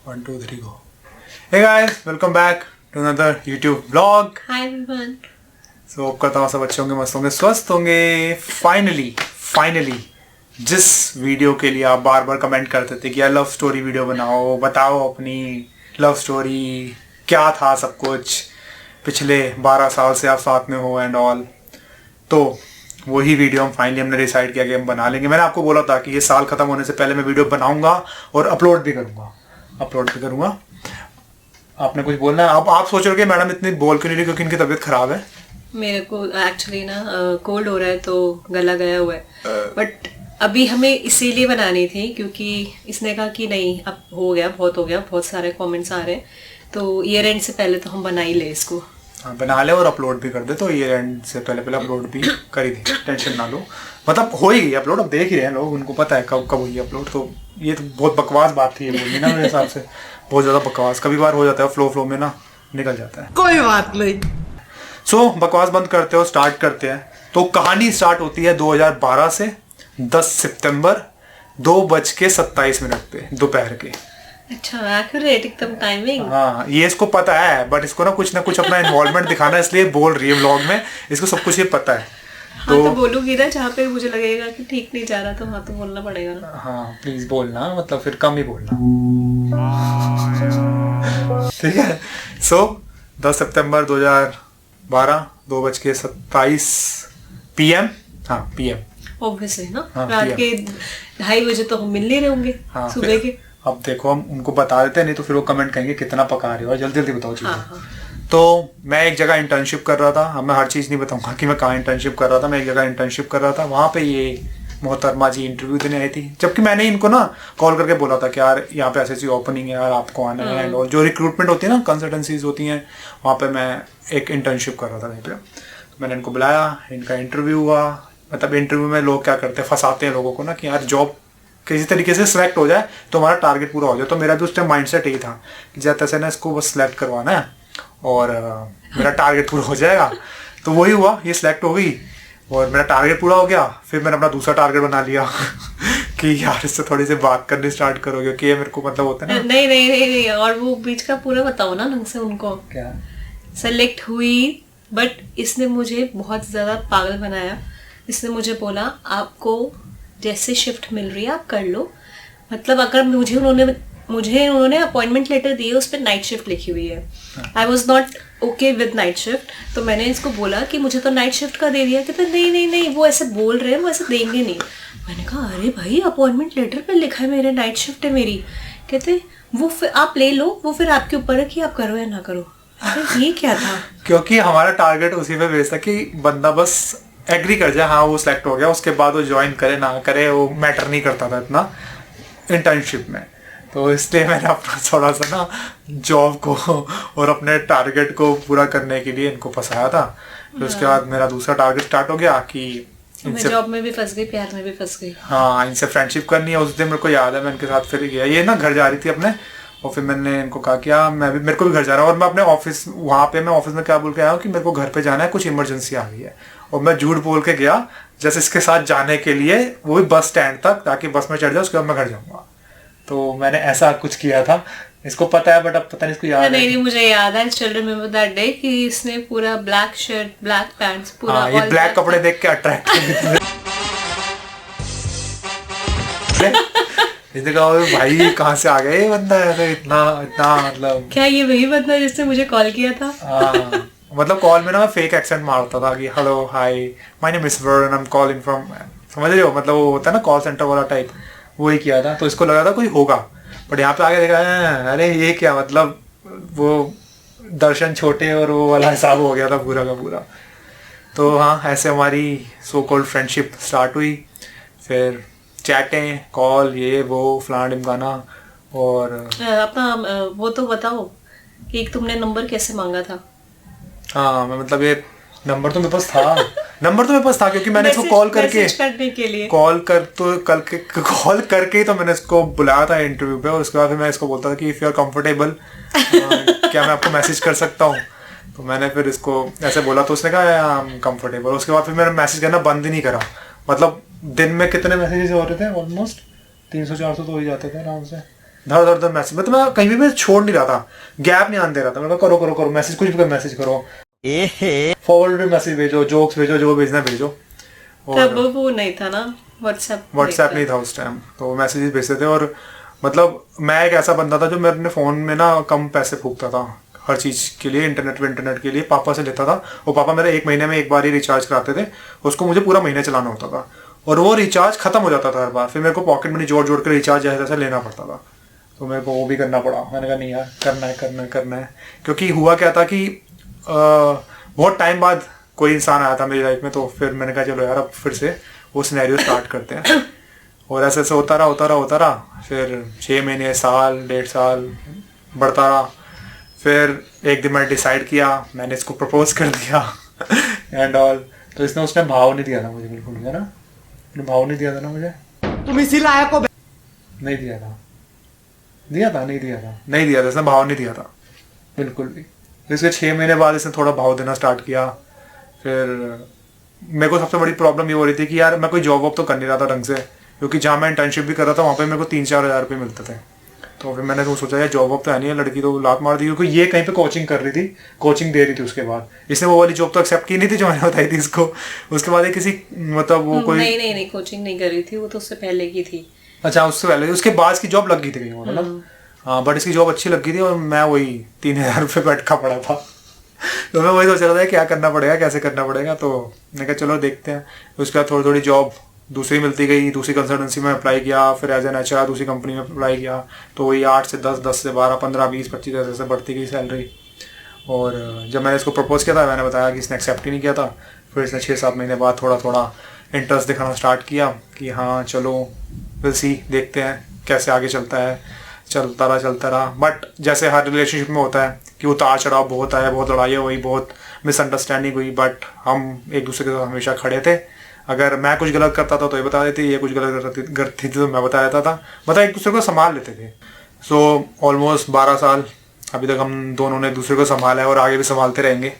1 2 3 go. Hey guys, welcome back to another YouTube vlog. Hi everyone. So hope करता हूँ सब अच्छे होंगे, मस्त होंगे, स्वस्थ होंगे. फाइनली जिस वीडियो के लिए आप बार बार कमेंट करते थे कि यार लव स्टोरी वीडियो बनाओ, बताओ अपनी लव स्टोरी, क्या था सब कुछ, पिछले 12 साल से आप साथ में हो एंड ऑल, तो वही वीडियो हमने डिसाइड किया कि हम बना लेंगे. मैंने आपको बोला था कि ये साल खत्म होने से पहले मैं वीडियो बनाऊंगा और अपलोड भी करूंगा. आपने कुछ बोलना है? आप सोच रहे हो कि मैडम इतनी बोल क्यों नहीं रही, क्योंकि इनकी तबीयत खराब है. मेरे को एक्चुअली ना कोल्ड हो रहा है तो गला गया हुआ है, बट अभी हमें इसीलिए बनानी थी क्योंकि इसने कहा कि नहीं अब हो गया, बहुत सारे कमेंट्स आ रहे हैं, तो ईयर एंड से पहले तो हम बना ही ले इसको. हाँ, बना ले और अपलोड भी कर दे, तो ईयर एंड से पहले अपलोड भी कर ही दे, टेंशन ना लो. मतलब हो ही गई अपलोड, अब देख ही रहे हैं लोग, उनको पता है कब हुई अपलोड. तो ये तो बहुत बकवास बात थी ये बोलनी ना, मेरे हिसाब से बहुत ज़्यादा बकवास. कभी बार हो जाता है फ्लो में ना निकल जाता है. कोई बात नहीं. सो बकवास बंद करते हो, स्टार्ट करते हैं. तो कहानी स्टार्ट होती है 2012 से 10 सितंबर 2:27 पे दोपहर के. अच्छा, एक्यूरेट एकदम टाइमिंग. हाँ, ये इसको पता है, बट इसको ना कुछ अपना इन्वॉल्वमेंट दिखाना है, इसलिए बोल रही है व्लॉग में. इसको सब कुछ ये पता है. हाँ, तो बोलूंगी ना जहाँ पे मुझे लगेगा कि ठीक नहीं जा रहा, तो हाँ तो बोलना पड़ेगा ना. हाँ प्लीज बोलना, मतलब फिर कम ही बोलना, ठीक है. सो 10 सितंबर 2012 2:27 PM. हाँ PM ऑब्वियसली ना. हाँ, रात के 2:30 बजे तो हम मिल नहीं रहे होंगे. हाँ, सुबह के. अब देखो हम उनको बता देते हैं, नहीं तो फिर वो कमेंट करेंगे कितना पका रहे हो, जल्दी बताओ चीजें. हाँ. तो मैं एक जगह इंटर्नशिप कर रहा था. अब मैं हर चीज़ नहीं बताऊंगा कि मैं कहाँ इंटर्नशिप कर रहा था. मैं एक जगह इंटर्नशिप कर रहा था, वहाँ पे ये मोहतरमा जी इंटरव्यू देने आई थी. जबकि मैंने इनको ना कॉल करके बोला था कि यार यहाँ पे ऐसी ओपनिंग है यार, आपको आना है एंड ऑल. जो रिक्रूटमेंट होती है ना, कंसल्टेंसीज होती हैं, वहाँ पे मैं एक इंटर्नशिप कर रहा था कहीं पे. तो मैंने इनको बुलाया, इनका इंटरव्यू हुआ. मतलब इंटरव्यू में लोग क्या करते हैं, फंसाते हैं लोगों को ना कि यार जॉब किसी तरीके से सिलेक्ट हो जाए तो हमारा टारगेट पूरा हो जाए. तो मेरा भी उस टाइम माइंडसेट यही था कि जैसे तैसे ना इसको बस सिलेक्ट करवाना है और मेरा टारगेट पूरा हो जाएगा. तो वही हुआ, ये सिलेक्ट हो गई और मेरा टारगेट पूरा हो गया. फिर मैंने अपना दूसरा टारगेट बना लिया कि यार इससे थोड़ी सी बात करनी स्टार्ट करोगे, कि ये मेरे को मतलब होता है ना. नहीं. और वो बीच का पूरा बताओ ना ढंग से उनको. क्या सेलेक्ट हुई, बट इसने मुझे बहुत ज़्यादा पागल बनाया. इसने मुझे बोला आपको जैसे शिफ्ट मिल रही है आप कर लो. मतलब अगर मुझे उन्होंने अपॉइंटमेंट लेटर दी है, उस पर नाइट शिफ्ट लिखी हुई है. I was not okay with night shift. तो मैंने इसको बोला कि मुझे तो नाइट शिफ्ट का दे दिया. कहते नहीं वो ऐसे बोल रहे हैं, वो ऐसे देंगे नहीं. मैंने कहा अरे भाई अपॉइंटमेंट लेटर पे लिखा है मेरे नाइट शिफ्ट है मेरी. कहते वो फिर आप ले लो, वो फिर आपके ऊपर है कि आप करो या ना करो. अरे ये क्या था? क्योंकि हमारा टारगेट उसी पे बेस था कि बंदा बस एग्री कर जाए, हाँ वो सिलेक्ट हो गया, उसके बाद वो ज्वाइन करे ना करे वो मैटर नहीं करता था इतना इंटर्नशिप में. तो इसलिए मैंने अपना थोड़ा सा ना जॉब को और अपने टारगेट को पूरा करने के लिए इनको फंसाया था. फिर उसके बाद मेरा दूसरा टारगेट स्टार्ट हो गया कि मैं जॉब में भी फंस गई, प्यार में भी फंस गई. हाँ, इनसे फ्रेंडशिप करनी है. उस दिन मेरे को याद है मैं इनके साथ फिर गया, ये ना घर जा रही थी अपने, और फिर मैंने इनको कहा कि हाँ मेरे को भी घर जाना है. और मैं अपने ऑफिस वहाँ पे मैं ऑफिस में क्या बोल के आया हूँ कि मेरे को घर पे जाना है, कुछ इमरजेंसी आ गई है. और मैं झूठ बोल के गया जैसे इसके साथ जाने के लिए, वो भी बस स्टैंड तक, ताकि बस में चढ़ जाए उसके बाद मैं घर जाऊँगा. तो मैंने ऐसा कुछ किया था. इसको पता है बट अब पता नहीं इसको याद नहीं, मुझे याद है. I still remember that day कि इसने पूरा ब्लैक शर्ट, ब्लैक पैंट्स, पूरा हाँ, ये ब्लैक कपड़े देख के अट्रैक्ट इसने कहा भाई कहाँ से आ गया ये बंदा, ऐसे इतना मतलब. क्या ये वही बंदा जिसने मुझे कॉल किया था? हाँ, मतलब कॉल में ना मैं फेक एक्सेंट मारता था कि hello hi my name is Varun, I am calling from, समझ रहे हो, मतलब वो होता है ना कॉल सेंटर वाला टाइप, वही किया था. तो इसको लगा था कोई होगा, बट यहाँ पे आके देखा अरे ये क्या, मतलब वो दर्शन छोटे और वो वाला हिसाब हो गया था पूरा का पूरा. तो हाँ, ऐसे हमारी सो कॉल्ड फ्रेंडशिप स्टार्ट हुई. फिर चैटें, कॉल, ये वो फलाना ढिमकाना. और अपना वो तो बताओ कि तुमने नंबर कैसे मांगा था? हाँ, मैं मतलब ये नंबर तो मेरे पास था क्योंकि मैंने इसको कॉल करके कॉल करके ही तो मैंने इसको बुलाया था इंटरव्यू पे. और उसके बाद फिर मैं इसको बोलता था कि इफ यू आर कंफर्टेबल क्या मैं आपको मैसेज कर सकता हूँ. तो मैंने फिर इसको ऐसे बोला, तो उसने कहा आई एम कंफर्टेबल. उसके बाद फिर मैंने मैसेज करना बंद ही नहीं करा. मतलब दिन में कितने मैसेजेस हो रहे थे, ऑलमोस्ट 300-400 तो हो ही जाते थे आराम से. धर धर धर मैसेज, मतलब मैं कहीं भी मैं छोड़ नहीं रहा था, गैप नहीं आने दे रहा था। मैं करो करो करो मैसेज, कुछ भी मैसेज करो, फॉरवर्ड भी मैसेज भेजो, जोक्स भेजो, जो भेजना भेजो। तब वो नहीं था ना व्हाट्सएप नहीं था उस टाइम, तो मैसेजेस भेजते थे। और मतलब मैं एक ऐसा बंदा था जो मैं अपने फ़ोन में ना कम पैसे फूकता था हर चीज़ के लिए, इंटरनेट के लिए पापा से लेता था। और पापा मेरा 1 महीने में एक बार ही रिचार्ज कराते थे, उसको मुझे पूरा महीना चलाना होता था, और वो रिचार्ज खत्म हो जाता था हर बार। फिर मेरे को पॉकेट मनी जोड़ जोड़ कर रिचार्ज जैसे तैसे लेना पड़ता था, तो मेरे को वो भी करना पड़ा। मैंने कहा नहीं यार, करना है। क्योंकि हुआ क्या था कि बहुत टाइम बाद कोई इंसान आया था मेरी लाइफ में, तो फिर मैंने कहा चलो यार अब फिर से वो सिनेरियो स्टार्ट करते हैं। और ऐसे ऐसे होता रहा। फिर 6 महीने, साल, 1.5 साल बढ़ता रहा। फिर एक दिन मैंने डिसाइड किया, मैंने इसको प्रपोज कर दिया एंड ऑल। तो इसने उसने भाव नहीं दिया था मुझे, बिल्कुल भी, है ना, भाव नहीं दिया था ना मुझे। तुम इसी लायक हो। नहीं दिया था इसने भाव नहीं दिया था बिल्कुल भी। तो इसके 6 महीने बाद इसने थोड़ा भाव देना स्टार्ट किया। फिर मेरे को सबसे बड़ी प्रॉब्लम ये हो रही थी कि यार मैं कोई जॉब वॉब तो कर नहीं रहा था ढंग से, क्योंकि जहाँ मैं इंटर्नशिप भी कर रहा था वहाँ पे मेरे को 3-4 हज़ार रुपये मिलते थे। तो फिर मैंने तो सोचा यार जॉब वॉब तो है नहीं है, लड़की तो लात मार दी, क्योंकि ये कहीं पे कोचिंग कर रही थी, कोचिंग दे रही थी। उसके बाद इसने वो वाली जॉब तो एक्सेप्ट की नहीं थी जो मैंने बताई थी इसको। उसके बाद किसी मतलब वो कोई नहीं कोचिंग नहीं कर रही थी, वो तो उससे पहले की थी। अच्छा, उससे पहले, उसके बाद की जॉब लग गई थी कहीं और, है ना। हाँ, बट इसकी जॉब अच्छी लग गई थी और मैं वही 3,000 रुपये पे अटका पड़ा था। तो मैं वही सोच रहा था क्या करना पड़ेगा, कैसे करना पड़ेगा। तो मैंने कहा चलो देखते हैं। उसके बाद थोड़ी थोड़ी जॉब दूसरी मिलती गई, दूसरी कंसल्टेंसी में अप्लाई किया, फिर एज एन HR दूसरी कंपनी में अप्लाई किया। तो वही 8 से 10, 10 से 12, 15, 20, 25 ऐसे ऐसे बढ़ती गई सैलरी। और जब मैंने इसको प्रपोज किया था, मैंने बताया कि इसने एक्सेप्ट ही नहीं किया था। फिर इसने 6-7 महीने बाद थोड़ा थोड़ा इंटरेस्ट दिखाना स्टार्ट किया कि हाँ चलो विल सी, देखते हैं कैसे आगे चलता है। चलता रहा। बट जैसे हर रिलेशनशिप में होता है कि उतार चढ़ाव बहुत आया, बहुत लड़ाई हुई, बहुत मिसअंडरस्टैंडिंग हुई, बट हम एक दूसरे के साथ हमेशा खड़े थे। अगर मैं कुछ गलत करता था तो ये बता देती, ये कुछ गलत करती थी तो मैं बता देता था, मतलब एक दूसरे को संभाल लेते थे। सो ऑलमोस्ट 12 साल अभी तक हम दोनों ने एक दूसरे को संभाला है और आगे भी संभालते रहेंगे।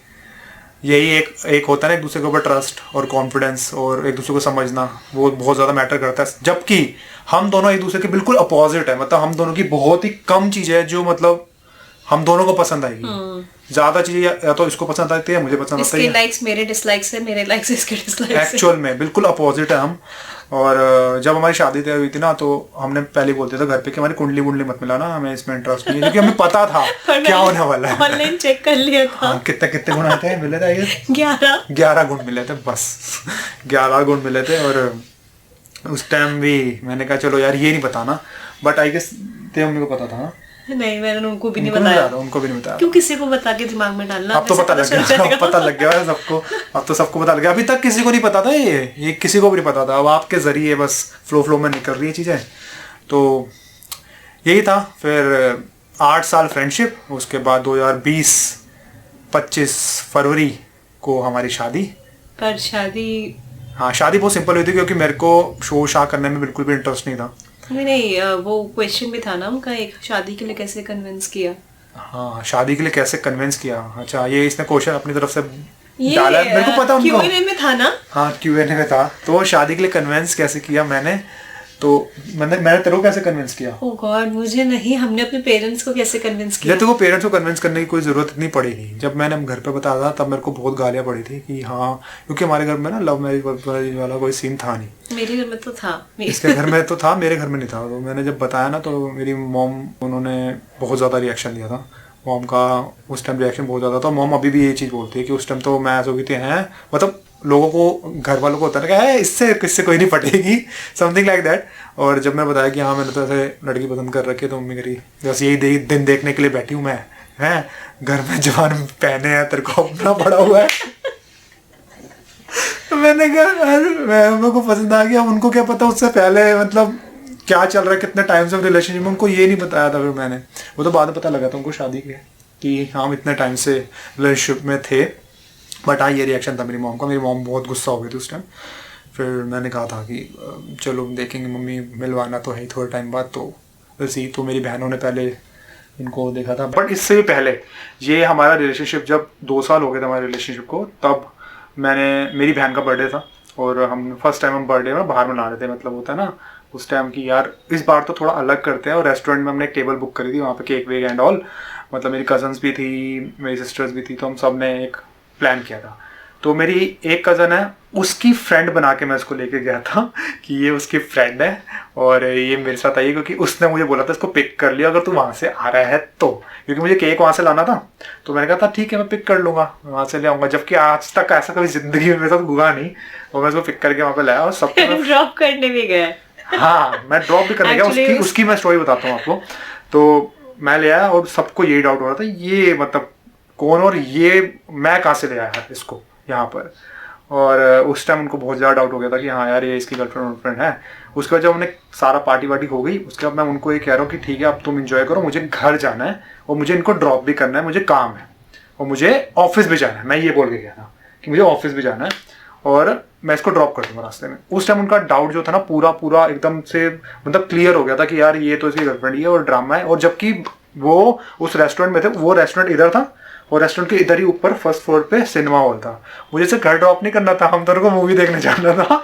यही एक होता है ना एक दूसरे के ऊपर ट्रस्ट और कॉन्फिडेंस और एक दूसरे को समझना, वो बहुत ज़्यादा मैटर करता है। जबकि हम दोनों एक दूसरे के बिल्कुल अपोजिट है, मतलब हम दोनों की बहुत ही कम चीज़ें है जो मतलब हम दोनों को पसंद आएगी। ज्यादा चीजें या तो इसको पसंद आती है, मुझे पसंद आती है। इसके लाइक्स मेरे डिसलाइक्स है, मेरे लाइक्स इसके डिसलाइक्स। एक्चुअल में बिल्कुल अपोजिट है हम। और जब हमारी शादी तय हुई थी ना, तो हमने पहले बोलते थे घर पे कि हमारी कुंडली वुंडली मत मिलाना, हमें इसमें इंटरेस्ट नहीं है, क्योंकि हमें पता था क्या होने वाला है। ऑनलाइन चेक कर लिया था। हाँ, कितने गुण आते हैं, मिले थे 11 गुण मिले थे, बस 11 गुण मिले थे। और उस टाइम भी मैंने कहा चलो यार ये नहीं बताना, बट आई गेस तेरे मम्मी को पता था ना। नहीं, मैंने उनको भी नहीं बताया। उनको भी नहीं बताया। क्यों किसी को बता के दिमाग में डालना? अब तो पता लग गया, पता लग गया है सबको। अब तो सबको पता लग गया। अभी तक किसी को नहीं पता था, ये किसी को भी नहीं पता था। अब आपके जरिए बस फ्लो में निकल रही है चीजें। तो यही था। फिर 8 साल फ्रेंडशिप, उसके बाद 2020 25 फरवरी को हमारी शादी। पर शादी, हाँ शादी बहुत सिंपल हुई थी, क्योंकि मेरे को शो शाह करने में बिल्कुल भी इंटरेस्ट नहीं था। नहीं, वो क्वेश्चन भी था ना उनका एक, शादी के लिए कैसे कन्विंस किया। हाँ, शादी के लिए कैसे कन्विंस किया। अच्छा, ये इसने क्वेश्चन अपनी तरफ से डाला, मेरे को पता उनको Q&A में था ना। हाँ, Q&A में था। तो शादी के लिए कन्विंस कैसे किया मैंने, तो मैंने तेरे को कैसे कन्विंस किया? ओह गॉड, मुझे नहीं, हमने अपने पेरेंट्स को कैसे कन्विंस किया? तेरे को पेरेंट्स को कन्विंस करने की कोई जरूरत इतनी पड़ी नहीं। जब मैंने घर पे बताया था तब मेरे को बहुत गालियां पड़ी थी कि हाँ, क्योंकि हमारे घर में ना लव मैरिज वाला कोई सीन था नहीं। मेरे घर में तो था, इसके घर में तो था, मेरे घर में नहीं था। तो मैंने जब बताया ना, तो मेरी मॉम, उन्होंने बहुत ज़्यादा रिएक्शन दिया था। मॉम का उस टाइम रिएक्शन बहुत ज़्यादा था। मॉम अभी भी ये चीज़ बोलती है कि उस टाइम तो मैं ऐसा हुई थी, हैं मतलब लोगों को, घर वालों को होता है ना, इससे किससे कोई नहीं पटेगी, समथिंग लाइक दैट। और जब मैं बताया कि हाँ मैंने तो ऐसे लड़की पसंद कर रखी है, तो मम्मी करी बस यही दिन देखने के लिए बैठी हूँ मैं, हैं घर में जवान पहने हैं, तेरे को अपना पड़ा हुआ है। तो मैंने कहा मेरे को पसंद आ गया। उनको क्या पता उससे पहले मतलब क्या चल रहा है, कितने टाइम से रिलेशनशिप में, उनको ये नहीं बताया था। फिर मैंने, वो तो बाद में पता लगा था उनको शादी के, कि हम इतने टाइम से रिलेशनशिप में थे। बट हाँ, ये रिएक्शन था मेरी मॉम का। मेरी मॉम बहुत गुस्सा हो गई थी उस टाइम। फिर मैंने कहा था कि चलो देखेंगे मम्मी, मिलवाना तो है थोड़े टाइम बाद। तो वैसे तो मेरी बहनों ने पहले इनको देखा था, बट इससे भी पहले ये हमारा रिलेशनशिप, जब 2 साल हो गए थे हमारे रिलेशनशिप को, तब मेरी बहन का बर्थडे था और हम फर्स्ट टाइम हम बर्थडे में बाहर मना रहे थे। मतलब होता है ना, उस टाइम की यार इस बार तो थोड़ा अलग करते हैं, और रेस्टोरेंट में हमने एक टेबल बुक करी थी, वहाँ पे केक वेक एंड ऑल, मतलब मेरी कजन्स भी थी, मेरी सिस्टर्स भी थी, तो हम सब ने एक प्लान किया था। तो मेरी एक कज़न है, उसकी फ्रेंड बना के मैं इसको लेके गया था कि ये उसकी फ्रेंड है और ये मेरे साथ आई, क्योंकि उसने मुझे बोला था इसको पिक कर लिया अगर तू वहाँ से आ रहा है तो, क्योंकि मुझे केक वहाँ से लाना था। तो मैंने कहा था ठीक है मैं पिक कर लूँगा, वहाँ से ले आऊँगा, जबकि आज तक ऐसा कभी ज़िंदगी में मेरे साथ हुआ नहीं। और मैं उसको पिक करके वहाँ पे लाया और सब ड्रॉप करने भी गया। हाँ मैं ड्रॉप भी करने गया, उसकी मैं स्टोरी बताता हूँ आपको। तो मैं ले आया और सबको यही डाउट हो रहा था ये मतलब कौन, और ये मैं कहाँ से ले आया इसको यहाँ पर। और उस टाइम उनको बहुत ज़्यादा डाउट हो गया था कि हाँ यार ये इसकी गर्लफ्रेंड है। उसके बाद जब हमने सारा पार्टी वार्टी हो गई, उसके बाद मैं उनको ये कह रहा हूँ कि ठीक है अब तुम एंजॉय करो, मुझे घर जाना है और मुझे इनको ड्रॉप भी करना है, मुझे काम है और मुझे ऑफिस भी जाना है। मैं ये बोल के गया था कि मुझे ऑफिस भी जाना है और मैं इसको ड्रॉप कर दूंगा रास्ते में। उस टाइम उनका डाउट जो था ना पूरा एकदम से मतलब क्लियर हो गया था कि यार ये तो इसकी गर्लफ्रेंड ही है और ड्रामा है। और जबकि वो उस रेस्टोरेंट में थे, वो रेस्टोरेंट इधर था और रेस्टोरेंट के इधर ही ऊपर फर्स्ट फ्लोर पे सिनेमा हॉल था। मुझे से घर ड्रॉप नहीं करना था, हम दोनों को मूवी देखने जाना था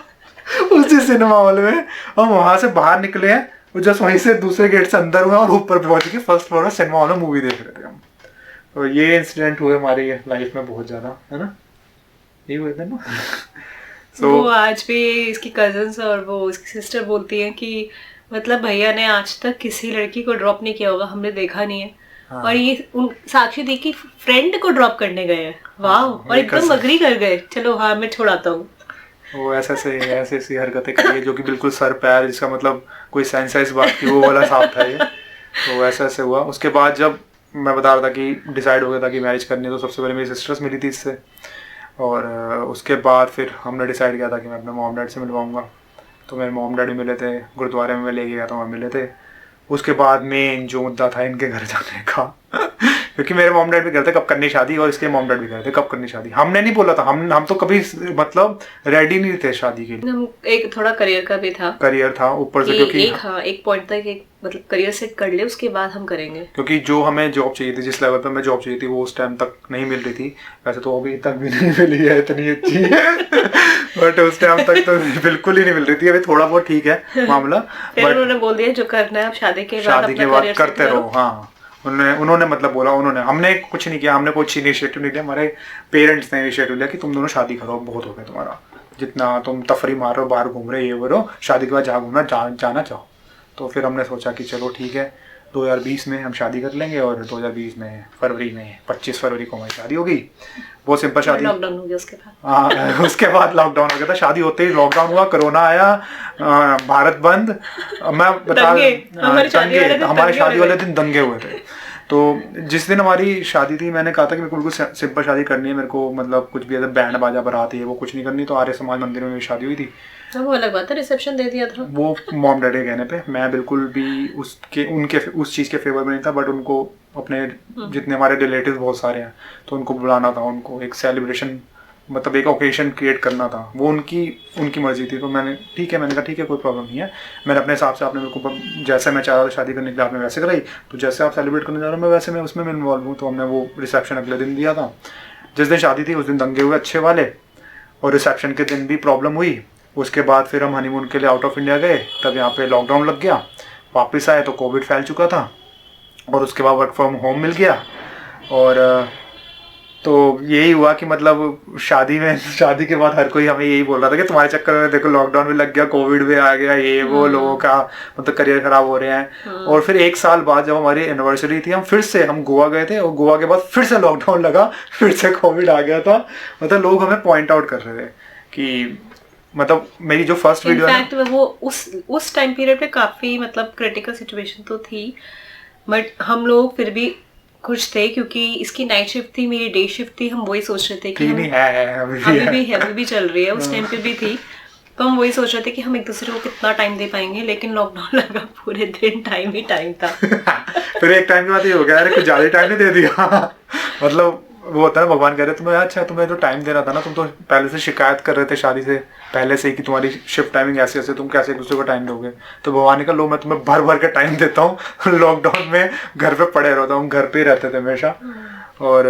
उसी सिनेमा हॉल में। हम वहां से बाहर निकले हैं, जस्ट वहीं से दूसरे गेट से अंदर हुए और ऊपर पहुंच के फर्स्ट फ्लोर में सिनेमा हॉल में मूवी देख रहे थे हम। तो ये इंसिडेंट हुए हमारी लाइफ में बहुत ज्यादा, है ना, ये हुए थे ना वो आज भी इसकी कजन्स और वो इसकी सिस्टर बोलती है कि मतलब भैया ने आज तक किसी लड़की को ड्रॉप नहीं किया होगा, हमने देखा नहीं है। हाँ। और ये साक्षी दी की फ्रेंड को ड्रॉप करने गए हैं। वाह, और एकदम अग्री कर गए, चलो हाँ मैं छोड़ाता हूँ। वो ऐसे हरकतें करी जो कि बिल्कुल सर पैर, जिसका मतलब कोई सेंस है इस बात की, वो वाला साफ था ये। तो ऐसे हुआ। उसके बाद जब मैं बता रहा था कि डिसाइड हो गया था कि मैरिज करनी है, तो सबसे पहले मेरी सिस्टर्स मिली थी इससे, और उसके बाद फिर हमने डिसाइड किया था कि मैं अपने मॉम डैड से मिलवाऊंगा। तो मेरे मॉम डैडी मिले थे, गुरुद्वारे में मैं लेके गया था, वहाँ मिले थे। उसके बाद मेन जो मुद्दा था इनके घर जाने का क्योंकि मेरे मॉम डैड भी कहते कब करनी शादी, और इसके मॉम डैड भी कहते कब करनी शादी। हमने नहीं बोला था, हम तो कभी मतलब रेडी नहीं थे शादी के लिए। एक थोड़ा करियर का भी था, करियर था ऊपर से, क्योंकि एक पॉइंट तक एक मतलब करियर सेट कर ले, उसके बाद हम करेंगे। क्योंकि जो हमें जॉब चाहिए थी, जिस लेवल पे हमें जॉब चाहिए थी, वो उस टाइम तक नहीं मिल रही थी। वैसे तो अभी तक भी नहीं मिली है इतनी अच्छी बट उस टाइम तक तो बिल्कुल ही नहीं मिल रही थी। अभी थोड़ा बहुत ठीक है मामला, बट उन्होंने बोल दिया जो करना है अब शादी के बाद करते रहो। हाँ उन्होंने मतलब बोला, हमने कुछ नहीं किया, हमने कुछ इनिशिएटिव नहीं लिया, हमारे पेरेंट्स ने इनिशिएटिव लिया कि तुम दोनों शादी करो, बहुत हो गया तुम्हारा, जितना तुम तफरी मार रहे हो, बाहर घूम रहे, ये वो, शादी के बाद जहाँ घूमना जाना चाहो। तो फिर हमने सोचा कि चलो ठीक है 2020 में हम शादी कर लेंगे, और 2020 में फरवरी में 25 फरवरी को हमारी शादी होगी। बहुत सिंपल शादी। लॉकडाउन हो गया उसके बाद। हाँ उसके बाद लॉकडाउन हो गया था, शादी होते ही लॉकडाउन हुआ, कोरोना आया, भारत बंद। मैं बता हमारी शादी वाले दिन दंगे हुए थे। तो जिस दिन हमारी शादी थी, मैंने कहा था कि मेरे को बिल्कुल सिंपल शादी करनी है, मेरे को मतलब कुछ भी ऐसा बैंड बाजा बारात है वो कुछ नहीं करनी। तो आर्य समाज मंदिर में मेरी शादी हुई थी। वो अलग बात है, रिसेप्शन दे दिया था वो मॉम डैडी के कहने पे। मैं बिल्कुल भी उनके उस चीज़ के फेवर में नहीं था, बट उनको अपने जितने हमारे रिलेटिव बहुत सारे हैं, तो उनको बुलाना था, उनको एक सेलिब्रेशन मतलब एक ओकेजन क्रिएट करना था, वो उनकी मर्जी थी। तो मैंने कहा ठीक है कोई प्रॉब्लम नहीं है। मैंने अपने हिसाब से, आपने मेरे को जैसे मैं चाह रहा था शादी करने के लिए, आपने वैसे कराई, तो जैसे आप सेलिब्रेट करने जा रहे हो मैं वैसे मैं उसमें इन्वॉल्व हूँ। तो हमने वो रिसेप्शन अगले दिन दिया था। जिस दिन शादी थी उस दिन दंगे हुए अच्छे वाले, और रिसेप्शन के दिन भी प्रॉब्लम हुई। उसके बाद फिर हम हनीमून के लिए आउट ऑफ इंडिया गए, तब यहाँ पे लॉकडाउन लग गया। वापस आए तो कोविड फैल चुका था, और उसके बाद वर्क फ्रॉम होम मिल गया। और तो यही हुआ कि मतलब शादी के बाद हर कोई हमें यही बोल रहा था कि तुम्हारे चक्कर में देखो लॉकडाउन भी लग गया, कोविड भी आ गया, ये वो, लोगों का मतलब करियर खराब हो रहे हैं। और फिर 1 साल बाद जब हमारी एनिवर्सरी थी, हम गोवा गए थे, और गोवा के बाद फिर से लॉकडाउन लगा, फिर से कोविड आ गया था। मतलब लोग हमें पॉइंट आउट कर रहे थे कि मतलब मेरी जो फर्स्ट वीडियो है वो उस टाइम पीरियड पे काफी मतलब क्रिटिकल सिचुएशन तो थी, बट हम लोग फिर भी खुश थे क्योंकि इसकी नाइट शिफ्ट थी, मेरी डे शिफ्ट थी। हम वही सोच रहे थे कि अभी भी चल रही है, उस टाइम पे भी थी। तो हम वही सोच रहे थे कि हम एक दूसरे को कितना टाइम दे पाएंगे, लेकिन लॉकडाउन लगा, पूरे दिन टाइम था फिर एक टाइम के बाद ये हो गया, अरे कुछ ज्यादा टाइम नहीं दे दिया मतलब वो होता है ना, भगवान कह रहे तुम्हें अच्छा तुम्हें जो टाइम देना था ना, तुम तो पहले से शिकायत कर रहे थे शादी से पहले से ही कि तुम्हारी शिफ्ट टाइमिंग ऐसे तुम कैसे एक दूसरे को टाइम दोगे। तो भगवान ने कहा लो मैं तुम्हें भर के टाइम देता हूँ। लॉकडाउन में घर पे पड़े रहता हूँ, घर पे ही रहते थे हमेशा। और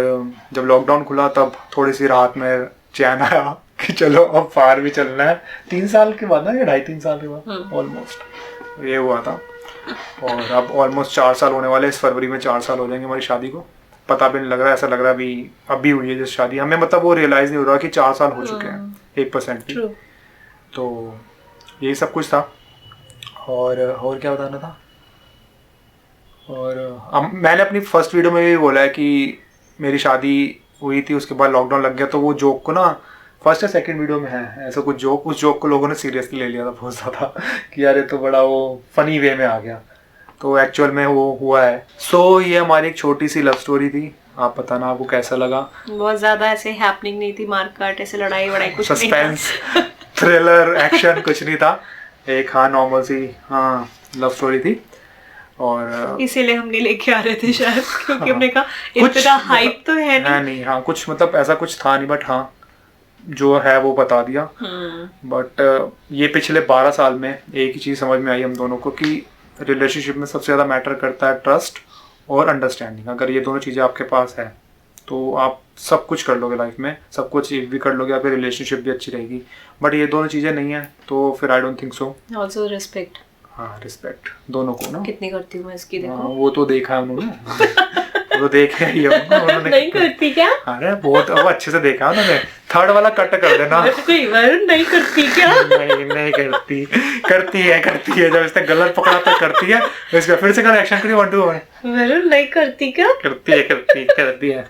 जब लॉकडाउन खुला तब थोड़ी सी राहत में चैन आया कि चलो अब बाहर भी चलना है। 3 साल के बाद ना, या 2.5-3 साल के बाद ऑलमोस्ट ये हुआ था। और अब ऑलमोस्ट 4 साल होने वाले, इस फरवरी में 4 साल हो जाएंगे हमारी शादी को। पता भी नहीं लग रहा, ऐसा लग रहा है अभी हुई है जैसे शादी। हमें मतलब वो रियलाइज नहीं हो रहा कि 4 साल हो चुके हैं 1% भी। True. तो यही सब कुछ था। और क्या बताना था। और मैंने अपनी फर्स्ट वीडियो में भी बोला है कि मेरी शादी हुई थी, उसके बाद लॉकडाउन लग गया। तो वो जोक को ना फर्स्ट या सेकंड वीडियो में है ऐसा कुछ जोक, उस जोक को लोगों ने सीरियसली ले लिया था बहुत ज़्यादा कि यार ये तो बड़ा वो फनी वे में आ गया। तो एक्चुअल में वो हुआ है। सो ये हमारी एक छोटी सी लव स्टोरी थी। आप बताना आपको कैसा लगा। बहुत ज्यादा ऐसे हैपनिंग नहीं थी, मार काट ऐसे लड़ाई वड़ाई कुछ नहीं था। सस्पेंस थ्रिलर एक्शन कुछ नहीं था। एक नॉर्मल सी लव स्टोरी थी। और इसीलिए हम नहीं लेके आ रहे थे शायद, क्योंकि हमने कहा कुछ इतना हाइप तो है नहीं। नहीं कुछ मतलब ऐसा कुछ था नहीं, बट जो है वो बता दिया। बट ये पिछले 12 साल में एक ही चीज़ समझ में आई हम दोनों को कि रिलेशनशिप में सबसे ज़्यादा मैटर करता है ट्रस्ट और अंडरस्टैंडिंग। अगर ये दोनों चीज़ें आपके पास है तो आप सब कुछ कर लोगे लाइफ में, सब कुछ अचीव भी कर लोगे, आपकी रिलेशनशिप भी अच्छी रहेगी। बट ये दोनों चीज़ें नहीं है तो फिर I don't think so. Also respect. हाँ रिस्पेक्ट दोनों को ना। कितनी करती हूँ मैं इसकी, देखो। वो तो देखा है उन्होंने वो देखा ही है उन्होंने। नहीं करती क्या? अरे बहुत वो अच्छे से देखा है उन्होंने। थर्ड वाला कट कर देना। नहीं करती क्या? नहीं करती है जब इसने गलत पकड़ा तो करती है। इसका फिर से एक्शन करिए 1 2 1। नहीं करती क्या? करती है